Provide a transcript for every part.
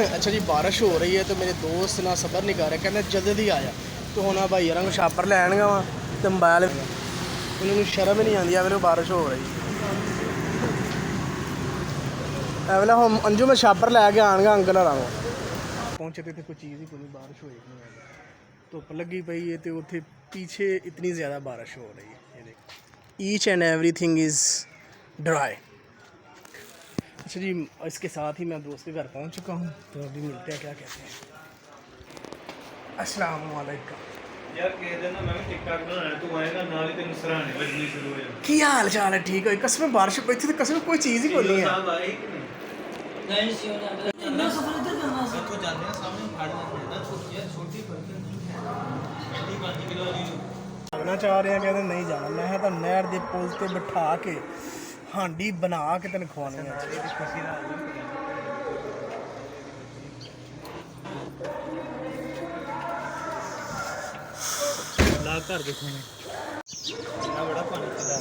अच्छा जी, बारिश हो रही है तो मेरे दोस्त ना सबर नहीं कर रहे, कहते जल्दी आया। तो हूँ भाई यार छापर लैन गया वा तो मोबाइल उन्होंने शर्म ही नहीं आती अगर बारिश हो रही अगला हम अंजू मैं छापर लैके आनगा अंकल हरा पहुँचे थे कोई चीज़ ही कोई बारिश होएगी धुप लगी पई है तो उत्थे पीछे इतनी ज़्यादा बारिश हो रही है। ये देख each and every thing is dry. अच्छा जी, इसके साथ ही मैं दोस्त के घर पहुंच चुका हूं तो अभी मिलते हैं, क्या कहते हैं। अस्सलाम वालेकुम यार कह देना मैं भी टिकटॉक बनाना तू आएगा नाल ही तेन सराहने बजनी शुरू हो जाए। की हाल चाल है? ठीक है। कसम बारिश पे थी तो कसम कोई चीज़ ही नहीं है। साहब आए कि नहीं नहीं सी हो जाता मैं सफर इधर करना सब को जाते हैं सामने फाड़ लेते हैं ना छोटी यार छोटी पड़ती है 5 किलो वाली जाना चाह रहे हैं, कहते नहीं जाना। मैं तो नहर के पुल से बिठा के हांडी बना के तेन खवानी है। लाग कर देखो ना बड़ा पानी चला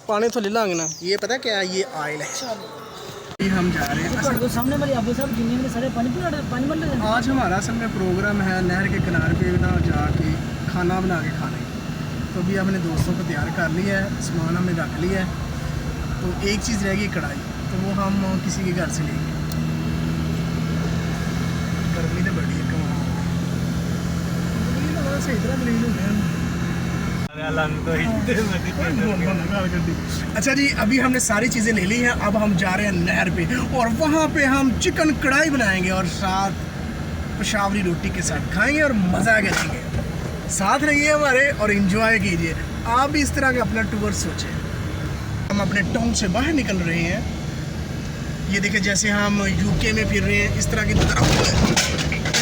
पानी तो ले लांगे ना। ये पता क्या है? ये ऑयल है। हम जा रहे हैं तो सामने वाले अबू साहब जिन्हें में सारे पानी बन रहे हैं। आज हमारा असल में प्रोग्राम है नहर के किनारे पे ना जाके खाना बना के खाने। तो अभी अपने दोस्तों को तैयार कर लिया है, सामान हमने रख लिया है। तो एक चीज़ रह गई कढ़ाई, तो वो हम किसी के घर से लेंगे। गर्मी तो बड़ी है कमाल सही तरह अच्छा जी, अभी हमने सारी चीज़ें ले ली हैं। अब हम जा रहे हैं नहर पे और वहाँ पे हम चिकन कढ़ाई बनाएंगे और साथ पेशावरी रोटी के साथ खाएंगे और मज़ा करेंगे। साथ रहिए हमारे और एंजॉय कीजिए। आप भी इस तरह का अपना टूर सोचें। हम अपने टाउन से बाहर निकल रहे हैं। ये देखिए जैसे हम यूके में फिर रहे हैं इस तरह की तरफ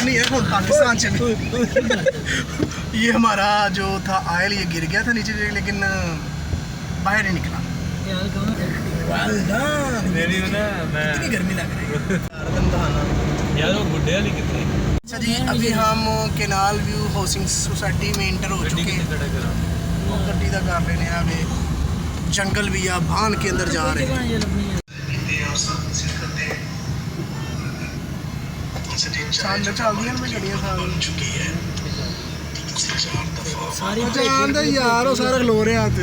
नहीं है, पाकिस्तान चले ये हमारा जो था आयल ये गिर गया था नीचे लेकिन बाहर नहीं निकला। मेरी ना मैं इतनी गर्मी लग रही है यार वो बुड्ढे वाली कितनी। अच्छा जी, अभी हम केनाल व्यू हाउसिंग सोसाइटी में इंटर हो चुके हैं। गड्डी का कर लेने अभी जंगल भी या भान के अंदर जा रहे हैं। चल चलदियां में गड्डियां सारी जानते यार वो सारा खलो रहे हाथ।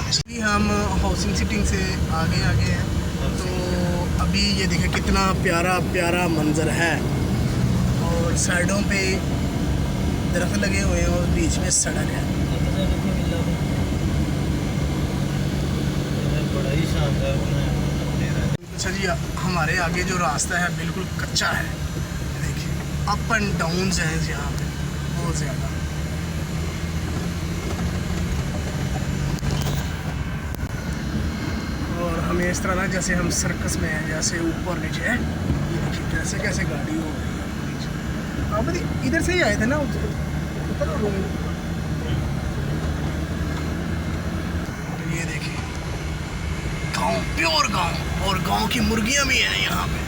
अभी हम हाउसिंग सिटिंग से आगे हैं। तो अभी ये देखें कितना प्यारा प्यारा मंजर है और साइडों पे दरख्त लगे हुए हैं और बीच में सड़क है। बड़ा ही शानदार बनाया। अच्छा जी, हमारे आगे जो रास्ता है बिल्कुल कच्चा है। देखिए अप एंड डाउन हैं यहाँ पे बहुत ज़्यादा। और हमें इस तरह ना जैसे हम सर्कस में हैं, जैसे ऊपर नीचे है। ये देखिए कैसे कैसे गाड़ी हो रही है। आप इधर से ही आए थे ना ऊपर। ये देखिए गाँव, प्योर गाँव, और गांव की मुर्गियां भी हैं यहाँ पे।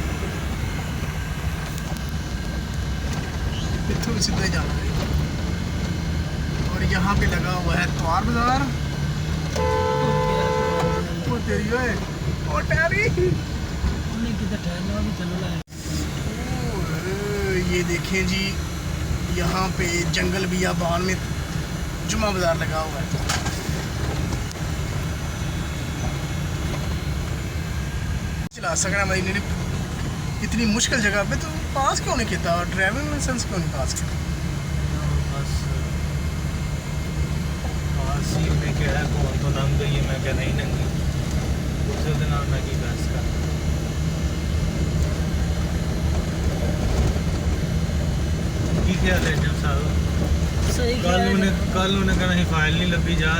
इतने सीधे जा रहे हैं और यहाँ पे लगा हुआ है त्वार बाजार। वो तेरी ओए ओ टैरी ये देखें जी, यहाँ पे जंगल बियाबान में जुमा बाजार लगा हुआ है। चला सकना भाई इतनी मुश्किल जगह पे तो पास क्यों नहीं किया और ड्राइविंग लाइसेंस क्यों नहीं पास किया? बस ही उन्हें कहा कौन तो नंग गई है, मैं क्या नहीं नंगी उसे दिन मैं की बहस कर। की ख्याल है जब साहब कल उन्हें कहना फाइल नहीं लभी जा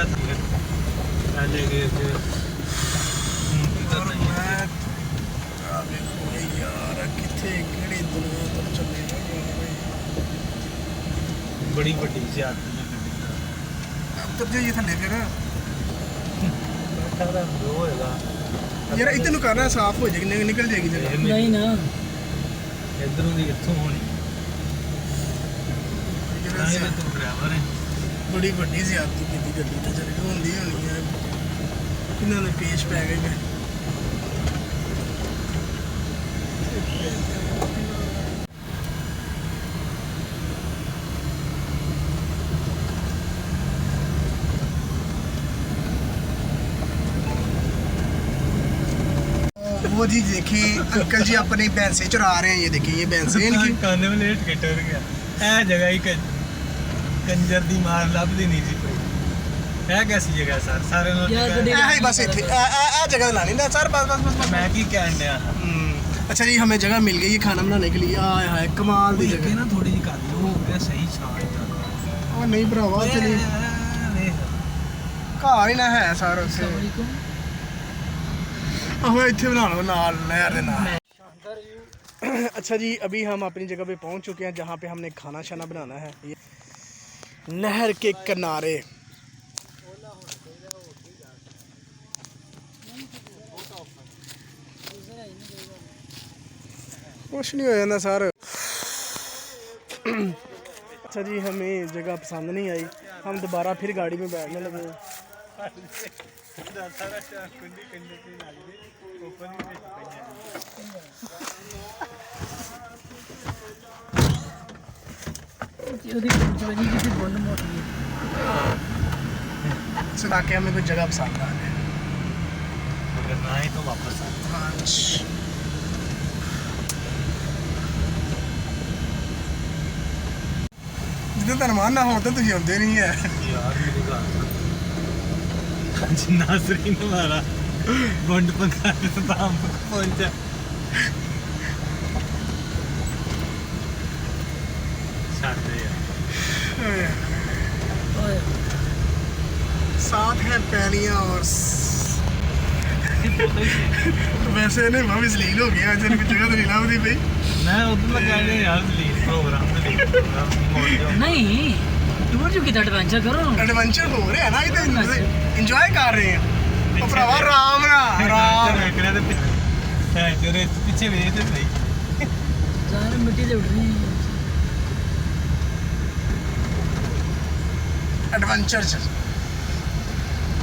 पहले गए बड़ी बड़ी से आती है तब जाइए थले फिर होएगा यार इतने करना साफ हो जाएगी, निकल जाएगी जगह। नहीं ना इधरों की इत्थों होनी तो ड्राइवर है बड़ी बड़ी ज्यादती की गड्डी तो चली होंगी होनी है। इन्होंने पेश पै गए। वो जी देखिए अंकल जी अपनी भैंसे चरा रहे हैं। ये देखिए ये भैंसे हैं इनकी। काने में लेट के टुर गया ए जगह ही कंजर दी मार लभदी नहीं जी कोई है कैसी जगह सर सारे लोग यार गड्डी है ही बस इतने आ जगह लानी ना सर बस बस बस मैं की कहन दिया अच्छा जी हमें जगह मिल गई है खाना बनाने के लिए। आय हाय कमाल दी जगह जगह ना थोड़ी जी कर लो हो गया सही छान और नहीं भरावा चली घर ही ना है सर उसे आहो इतने बना लो नाल नहर दे नाल। अच्छा जी अभी हम अपनी जगह पे पहुंच चुके हैं जहाँ पे हमने खाना शाना बनाना है। ये नहर के किनारे कुछ नहीं हो जाता सर। अच्छा जी हमें जगह पसंद नहीं आई, हम दोबारा फिर गाड़ी में बैठने लगे। सुना के हमें कोई जगह पसंद आ गई अगर ना ही तो वापस आ हाँ जितने धनवान ना हो तो तुझे आते नहीं है यार मेरी बात नासरीन हमारा बंड पंखा दाम पहुंचा साथ है पैलियां और वैसे ने मैं भी लील हो गया जन की जगह तो नहीं लाऊंगी भाई मैं उधर लगा रहे यार लील प्रोग्राम नहीं टूर जो कितना एडवेंचर करो एडवेंचर हो रहा है ना इधर एंजॉय कर रहे हैं ओ भरावा राम ना राम तेरे पीछे भेज दे भाई यार मिट्टी से उड़ रही है एडवेंचर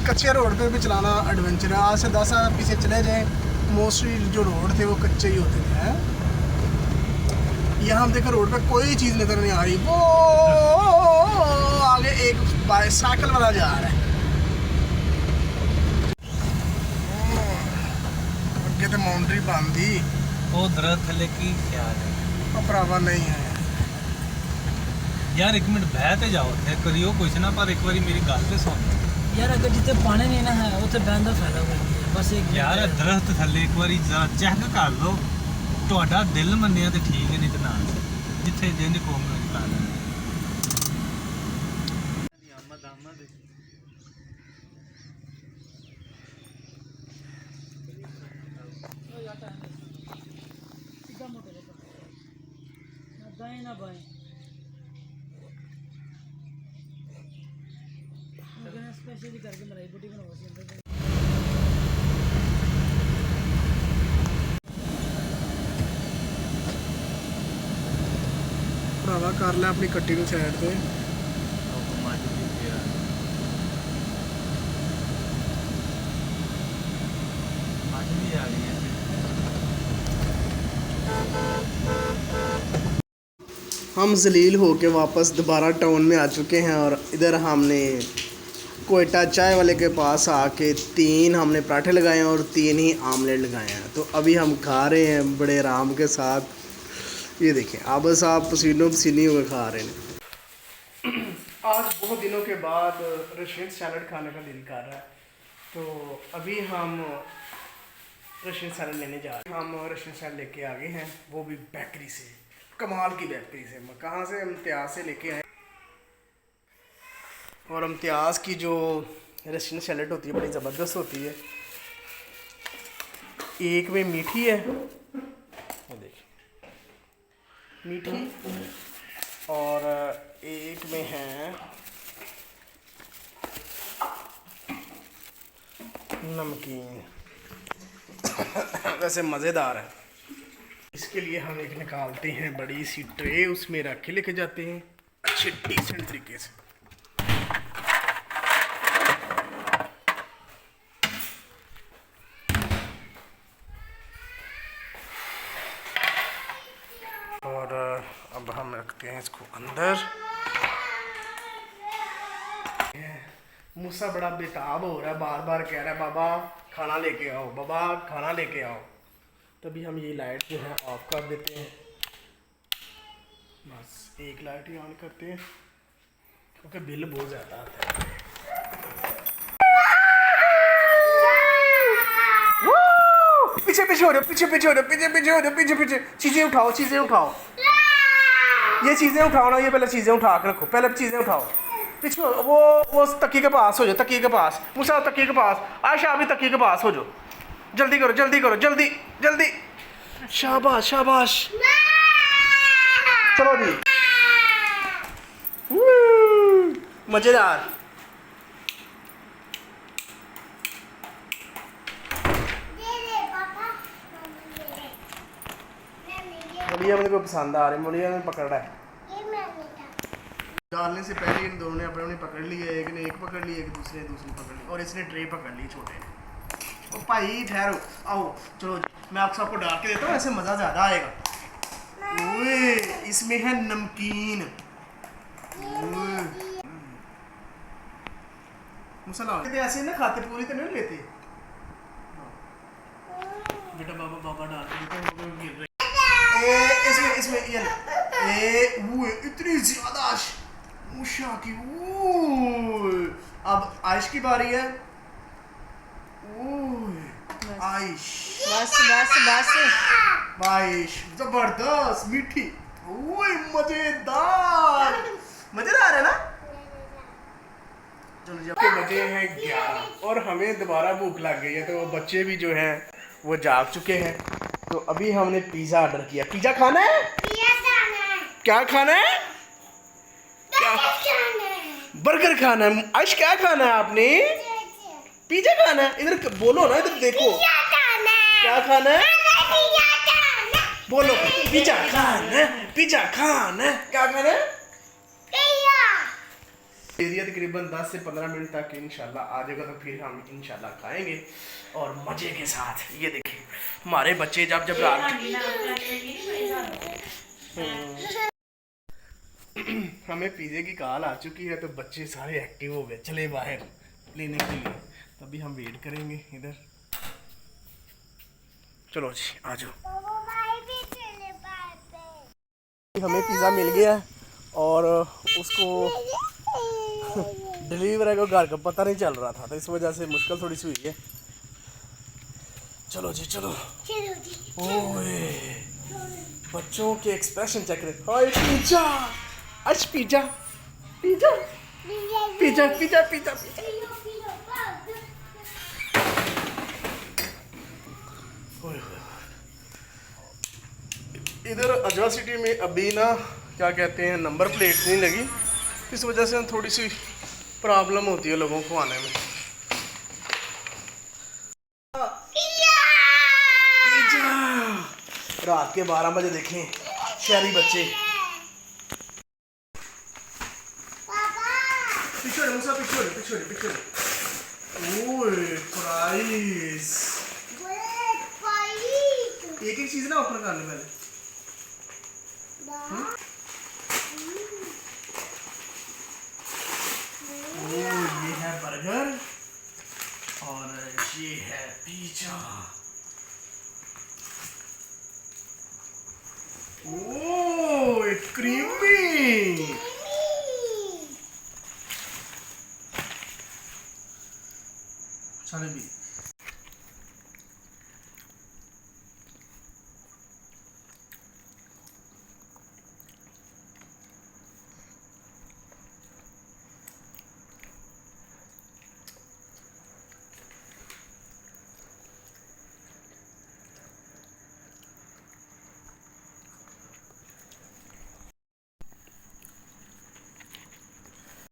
कच्चे रोड पे भी चलाना एडवेंचर है। आज से 10 साल पीछे चले जाए मोस्टली जो रोड थे वो कच्चे ही होते थे। यहाँ हम देखो रोड पे कोई चीज़ नजर नहीं आ रही। वो आगे एक साइकिल वाला जा रहा है अगे तो बाउंड्री बांधी वो दरख्त थले की ख्याल है और भरावा नहीं है यार एक मिनट बह ते जाओ थे करियो कुछ ना पर एक बारी मेरी गल ते सुन यार अगर जिते पानी नहीं ना है उते बहन का फायदा कोई नहीं है बस एक यार दरख्त थले एक बारी जरा चेक कर लो ਤੁਹਾਡਾ ਦਿਲ ਮੰਨਿਆ ਤੇ ਠੀਕ ਹੈ ਨਹੀਂ ਤੇ ਨਾ ਜਿੱਥੇ ਜਿੰਦ ਕੋਮ ਨੂੰ ਕਰ ਲੈਣਾ ਆਮਦ ਆਮਦ सीधा मोटे ना दाएं ना बाएं मैं स्पेशली करके मलाई बूटी बनावा सी अंदर ਭਰਾਵਾ ਕਰ ਲੈ ਆਪਣੀ ਕੱਟੀ ਨੂੰ ਸਾਈਡ ਤੇ हम जलील होके वापस दोबारा टाउन में आ चुके हैं और इधर हमने कोयटा चाय वाले के पास आके 3 हमने पराठे लगाए हैं और 3 ही आमलेट लगाए हैं। तो अभी हम खा रहे हैं बड़े आराम के साथ। ये देखें अब साहब पसीनों पसीनी होकर खा रहे हैं। आज बहुत दिनों के बाद रशियन सैलड खाने का दिल कर रहा है तो अभी हम रशियन सैलड लेने जा रहे हैं। हम रशियन सैलड लेके आ गए हैं वो भी बेकरी से, कमाल की बेकरी से। कहाँ से? इम्तियाज़ से लेके आए और इम्तियाज़ की जो रशियन सैलड होती है बड़ी ज़बरदस्त होती है। एक में मीठी है ये देखिए मीठी और एक में है नमकीन। वैसे मज़ेदार है। इसके लिए हम एक निकालते हैं बड़ी सी ट्रे, उसमें रख के लेके जाते हैं अच्छे डिसेंट तरीके से। रखते हैं इसको अंदर। मूसा बड़ा बेताब हो रहा है, बार बार कह रहा है बाबा खाना लेके आओ, बाबा खाना लेके आओ। तभी हम ये लाइट जो है ऑफ कर देते हैं, बस एक लाइट ही ऑन करते हैं क्योंकि बिल बहुत ज़्यादा आता है। पीछे पीछे हो रहे, पीछे पीछे हो रहे, पीछे पीछे हो रहे, पीछे पीछे। चीज़ें उठाओ, चीज़ें उठाओ, ये चीज़ें उठाओ ना, ये पहले चीज़ें उठा के रखो, पहले चीज़ें उठाओ। पीछे वो तकिए के पास हो जाओ, तकिए के पास। मूसा तकिए के पास, आयशा अभी तकिए के पास हो जाओ। जल्दी करो, जल्दी करो, जल्दी जल्दी। शाबाश शाबाश, चलो जी। मज़ेदार। मुड़िया मेरे को पसंद आ रही, मुड़िया ने पकड़ रहा है। डालने से पहले इन दोनों ने अपने अपने पकड़ लिए, एक ने एक पकड़ ली, एक दूसरे ने दूसरी पकड़ ली, और इसने ट्रे पकड़ ली छोटे ने। ओ भाई ठहरो, आओ चलो जी, मैं आप सबको डाल के देता हूँ, ऐसे मज़ा ज़्यादा आएगा। ओए इसमें है नमकीन। मसाला ऐसे ना खाते, पूरी तो नहीं लेते बेटा। बाबा बाबा डाल के देते हैं, गिर रहे। इसमें इसमें ये वो इतनी ज़्यादा मूसा की। अब आयश की बारी है। आयश बस बस बस। आयश जबरदस्त मीठी, मजेदार। मजेदार है ना। चलो जब के बजे हैं 11 और हमें दोबारा भूख लग गई है, तो वो बच्चे भी जो हैं वो जाग चुके हैं। तो अभी हमने पिज़्ज़ा ऑर्डर किया। पिज़्ज़ा खाना है? क्या खाना है? क्या? बर्गर खाना है। आयश क्या खाना है आपने? पिज़्ज़ा खाना है। इधर बोलो ना, इधर देखो। क्या खाना है? बोलो। पिज़्ज़ा खाना है, पिज़्ज़ा खाना है। क्या खाना है? एरिया तकरीबन 10 से 15 मिनट तक इंशाल्लाह आ जाएगा, तो फिर हम इंशाल्लाह खाएंगे और मज़े के साथ। ये देखिए हमारे बच्चे जब जब रात हमें पिज़्ज़े की कॉल आ चुकी है, तो बच्चे सारे एक्टिव हो गए, चले बाहर लेने के लिए। तभी हम वेट करेंगे इधर। चलो जी आ जाओ। हमें पिज़्ज़ा मिल गया है और उसको डिलीवर को घर का पता नहीं चल रहा था, तो इस वजह से मुश्किल थोड़ी सी हुई है। चलो जी चलो। ओए बच्चों के एक्सप्रेशन चेक करें। हाय पिज़्ज़ा, आज pizza pizza pizza pizza pizza pizza. इधर अजवा सिटी में अभी ना क्या कहते हैं, नंबर प्लेट नहीं लगी, इस वजह से थोड़ी सी प्रॉब्लम होती है लोगों को आने में। रात के 12 बजे देखें शहरी बच्चे। पिछोड़े मूसा, पिछोड़े पिछोड़े पिछोड़े। ओए प्राइस। एक एक चीज ना ओपन करने पहले। ये है बर्गर और ये है पिज़्ज़ा। ओह क्रीमी। चले भी